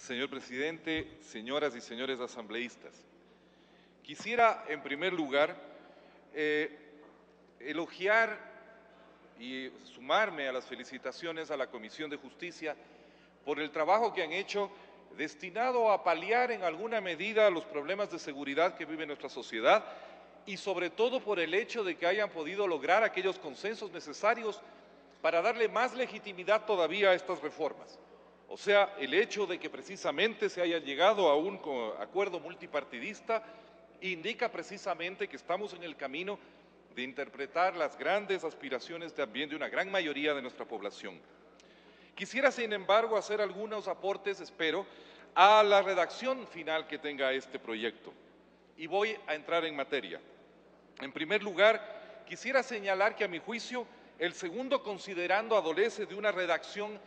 Señor presidente, señoras y señores asambleístas, quisiera en primer lugar elogiar y sumarme a las felicitaciones a la Comisión de Justicia por el trabajo que han hecho destinado a paliar en alguna medida los problemas de seguridad que vive nuestra sociedad y sobre todo por el hecho de que hayan podido lograr aquellos consensos necesarios para darle más legitimidad todavía a estas reformas. O sea, el hecho de que precisamente se haya llegado a un acuerdo multipartidista indica precisamente que estamos en el camino de interpretar las grandes aspiraciones también de una gran mayoría de nuestra población. Quisiera, sin embargo, hacer algunos aportes, espero, a la redacción final que tenga este proyecto. Y voy a entrar en materia. En primer lugar, quisiera señalar que, a mi juicio, el segundo considerando adolece de una redacción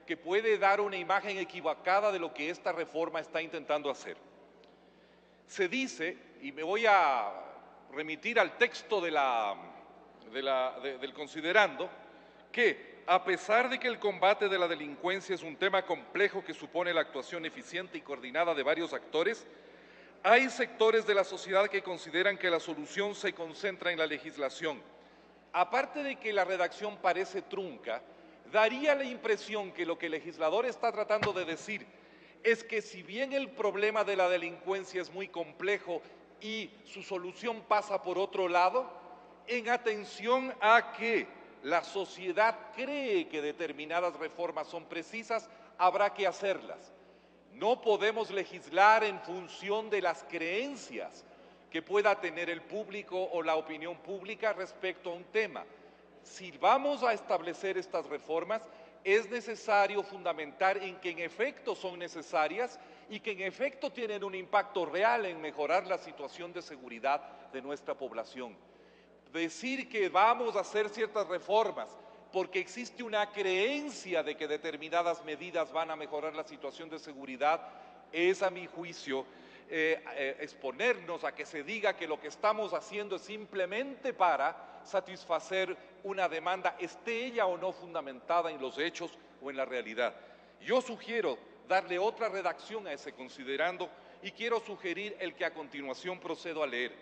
que puede dar una imagen equivocada de lo que esta reforma está intentando hacer. Se dice, y me voy a remitir al texto del considerando, que a pesar de que el combate de la delincuencia es un tema complejo que supone la actuación eficiente y coordinada de varios actores, hay sectores de la sociedad que consideran que la solución se concentra en la legislación. Aparte de que la redacción parece trunca, daría la impresión que lo que el legislador está tratando de decir es que si bien el problema de la delincuencia es muy complejo y su solución pasa por otro lado, en atención a que la sociedad cree que determinadas reformas son precisas, habrá que hacerlas. No podemos legislar en función de las creencias que pueda tener el público o la opinión pública respecto a un tema. Si vamos a establecer estas reformas, es necesario fundamentar en que en efecto son necesarias y que en efecto tienen un impacto real en mejorar la situación de seguridad de nuestra población. Decir que vamos a hacer ciertas reformas porque existe una creencia de que determinadas medidas van a mejorar la situación de seguridad es, a mi juicio, exponernos a que se diga que lo que estamos haciendo es simplemente para satisfacer una demanda, esté ella o no fundamentada en los hechos o en la realidad. Yo sugiero darle otra redacción a ese considerando y quiero sugerir el que a continuación procedo a leer.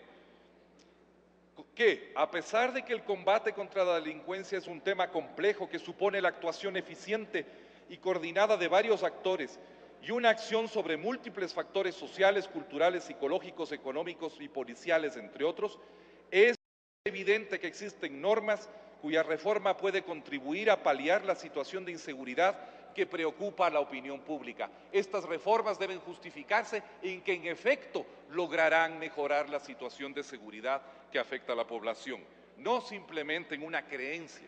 Que, a pesar de que el combate contra la delincuencia es un tema complejo que supone la actuación eficiente y coordinada de varios actores y una acción sobre múltiples factores sociales, culturales, psicológicos, económicos y policiales, entre otros, es evidente que existen normas cuya reforma puede contribuir a paliar la situación de inseguridad que preocupa a la opinión pública. Estas reformas deben justificarse en que en efecto lograrán mejorar la situación de seguridad que afecta a la población, no simplemente en una creencia.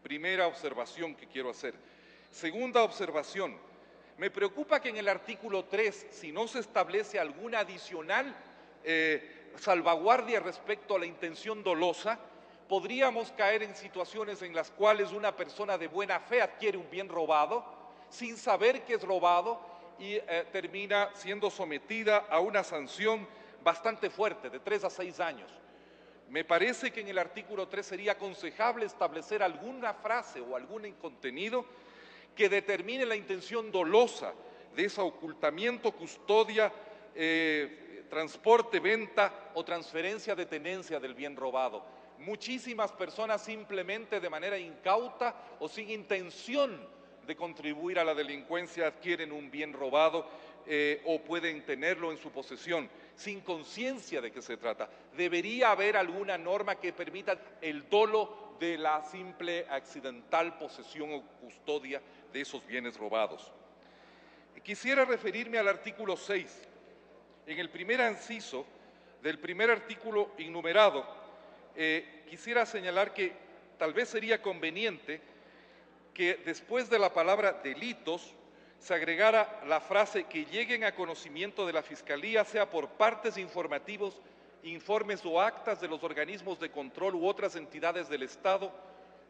Primera observación que quiero hacer. Segunda observación, me preocupa que en el artículo 3, si no se establece alguna adicional salvaguardia respecto a la intención dolosa, podríamos caer en situaciones en las cuales una persona de buena fe adquiere un bien robado sin saber que es robado y termina siendo sometida a una sanción bastante fuerte, de 3 a 6 años. Me parece que en el artículo 3 sería aconsejable establecer alguna frase o algún contenido que determine la intención dolosa de ese ocultamiento, custodia, transporte, venta o transferencia de tenencia del bien robado. Muchísimas personas simplemente de manera incauta o sin intención de contribuir a la delincuencia adquieren un bien robado o pueden tenerlo en su posesión sin conciencia de qué se trata. Debería haber alguna norma que permita el dolo de la simple accidental posesión o custodia de esos bienes robados. Quisiera referirme al artículo 6. En el primer inciso del primer artículo enumerado, quisiera señalar que tal vez sería conveniente que después de la palabra delitos se agregara la frase que lleguen a conocimiento de la Fiscalía, sea por partes informativos, informes o actas de los organismos de control u otras entidades del Estado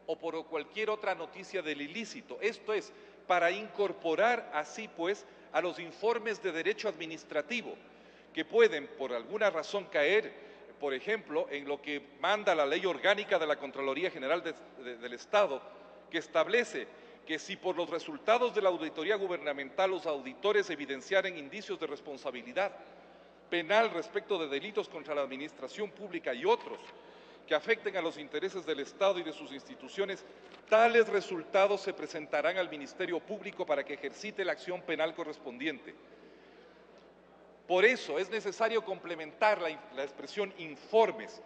o por cualquier otra noticia del ilícito. Esto es, para incorporar así pues a los informes de derecho administrativo que pueden por alguna razón caer, por ejemplo, en lo que manda la Ley Orgánica de la Contraloría General del Estado, que establece que si por los resultados de la auditoría gubernamental los auditores evidenciaren indicios de responsabilidad penal respecto de delitos contra la administración pública y otros que afecten a los intereses del Estado y de sus instituciones, tales resultados se presentarán al Ministerio Público para que ejercite la acción penal correspondiente. Por eso es necesario complementar la expresión informes,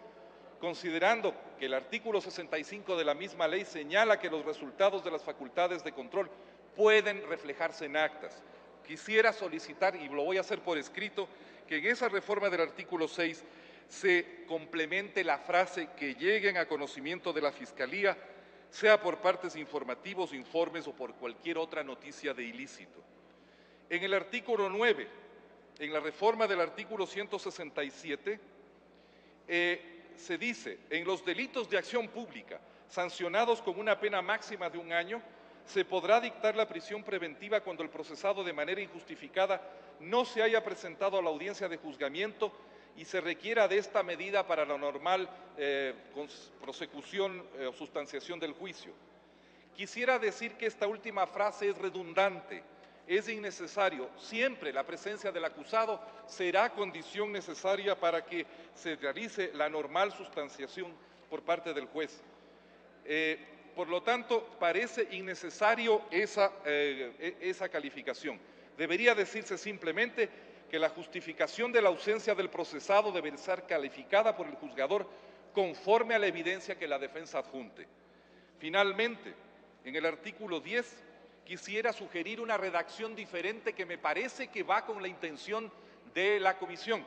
considerando que el artículo 65 de la misma ley señala que los resultados de las facultades de control pueden reflejarse en actas. Quisiera solicitar, y lo voy a hacer por escrito, que en esa reforma del artículo 6 se complemente la frase que lleguen a conocimiento de la Fiscalía, sea por partes informativos, informes o por cualquier otra noticia de ilícito. En el artículo 9, en la reforma del artículo 167, se dice, en los delitos de acción pública sancionados con una pena máxima de 1 año, se podrá dictar la prisión preventiva cuando el procesado de manera injustificada no se haya presentado a la audiencia de juzgamiento y se requiera de esta medida para la normal prosecución o sustanciación del juicio. Quisiera decir que esta última frase es redundante, es innecesario. Siempre la presencia del acusado será condición necesaria para que se realice la normal sustanciación por parte del juez. Por lo tanto, parece innecesario esa calificación. Debería decirse simplemente que la justificación de la ausencia del procesado debe ser calificada por el juzgador conforme a la evidencia que la defensa adjunte. Finalmente, en el artículo 10, quisiera sugerir una redacción diferente que me parece que va con la intención de la comisión.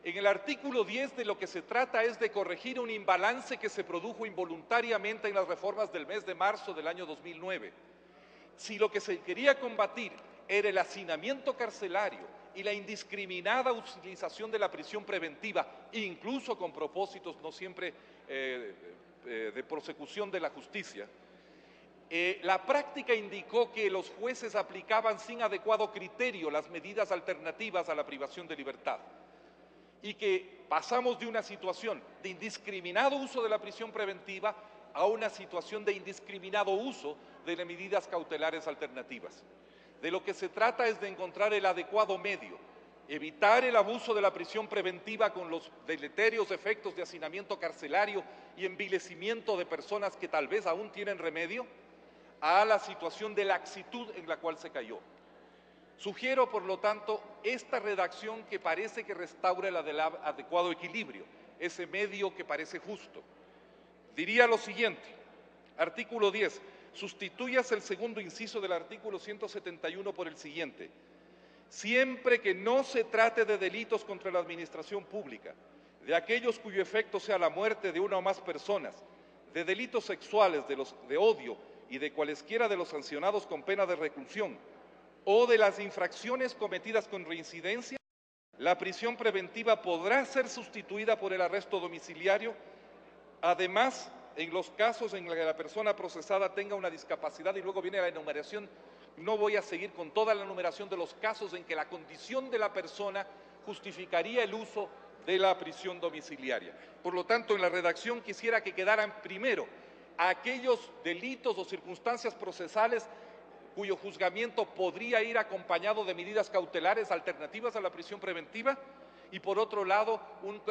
En el artículo 10 de lo que se trata es de corregir un imbalance que se produjo involuntariamente en las reformas del mes de marzo del año 2009. Si lo que se quería combatir era el hacinamiento carcelario y la indiscriminada utilización de la prisión preventiva, incluso con propósitos no siempre de prosecución de la justicia, la práctica indicó que los jueces aplicaban sin adecuado criterio las medidas alternativas a la privación de libertad y que pasamos de una situación de indiscriminado uso de la prisión preventiva a una situación de indiscriminado uso de las medidas cautelares alternativas. De lo que se trata es de encontrar el adecuado medio, evitar el abuso de la prisión preventiva con los deleterios efectos de hacinamiento carcelario y envilecimiento de personas que tal vez aún tienen remedio, a la situación de laxitud en la cual se cayó. Sugiero, por lo tanto, esta redacción que parece que restaura el adecuado equilibrio, ese medio que parece justo. Diría lo siguiente, artículo 10, sustituyas el segundo inciso del artículo 171 por el siguiente. Siempre que no se trate de delitos contra la administración pública, de aquellos cuyo efecto sea la muerte de una o más personas, de delitos sexuales, de odio y de cualesquiera de los sancionados con pena de reclusión, o de las infracciones cometidas con reincidencia, la prisión preventiva podrá ser sustituida por el arresto domiciliario. Además, en los casos en los que la persona procesada tenga una discapacidad, y luego viene la enumeración, no voy a seguir con toda la enumeración de los casos en que la condición de la persona justificaría el uso de la prisión domiciliaria. Por lo tanto, en la redacción quisiera que quedaran primero aquellos delitos o circunstancias procesales cuyo juzgamiento podría ir acompañado de medidas cautelares alternativas a la prisión preventiva, y por otro lado, un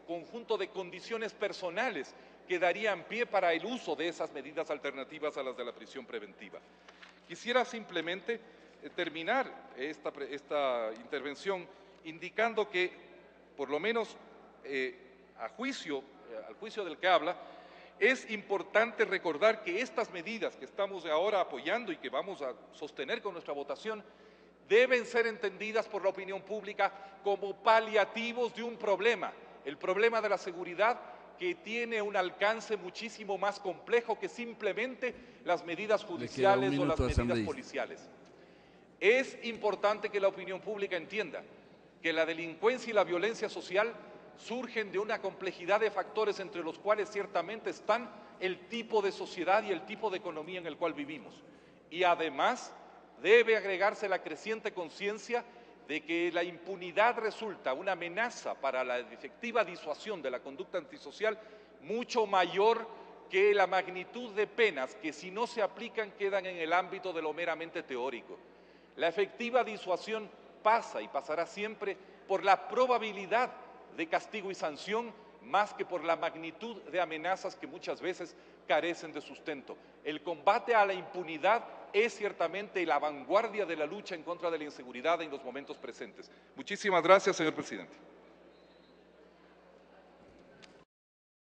conjunto de condiciones personales que darían pie para el uso de esas medidas alternativas a las de la prisión preventiva. Quisiera simplemente terminar esta intervención indicando que, por lo menos al juicio del que habla, es importante recordar que estas medidas que estamos ahora apoyando y que vamos a sostener con nuestra votación deben ser entendidas por la opinión pública como paliativos de un problema, el problema de la seguridad, que tiene un alcance muchísimo más complejo que simplemente las medidas judiciales o las medidas policiales. Es importante que la opinión pública entienda que la delincuencia y la violencia social surgen de una complejidad de factores entre los cuales ciertamente están el tipo de sociedad y el tipo de economía en el cual vivimos. Y además debe agregarse la creciente conciencia de que la impunidad resulta una amenaza para la efectiva disuasión de la conducta antisocial mucho mayor que la magnitud de penas que si no se aplican quedan en el ámbito de lo meramente teórico. La efectiva disuasión pasa y pasará siempre por la probabilidad de castigo y sanción más que por la magnitud de amenazas que muchas veces carecen de sustento. El combate a la impunidad es ciertamente la vanguardia de la lucha en contra de la inseguridad en los momentos presentes. Muchísimas gracias, señor presidente.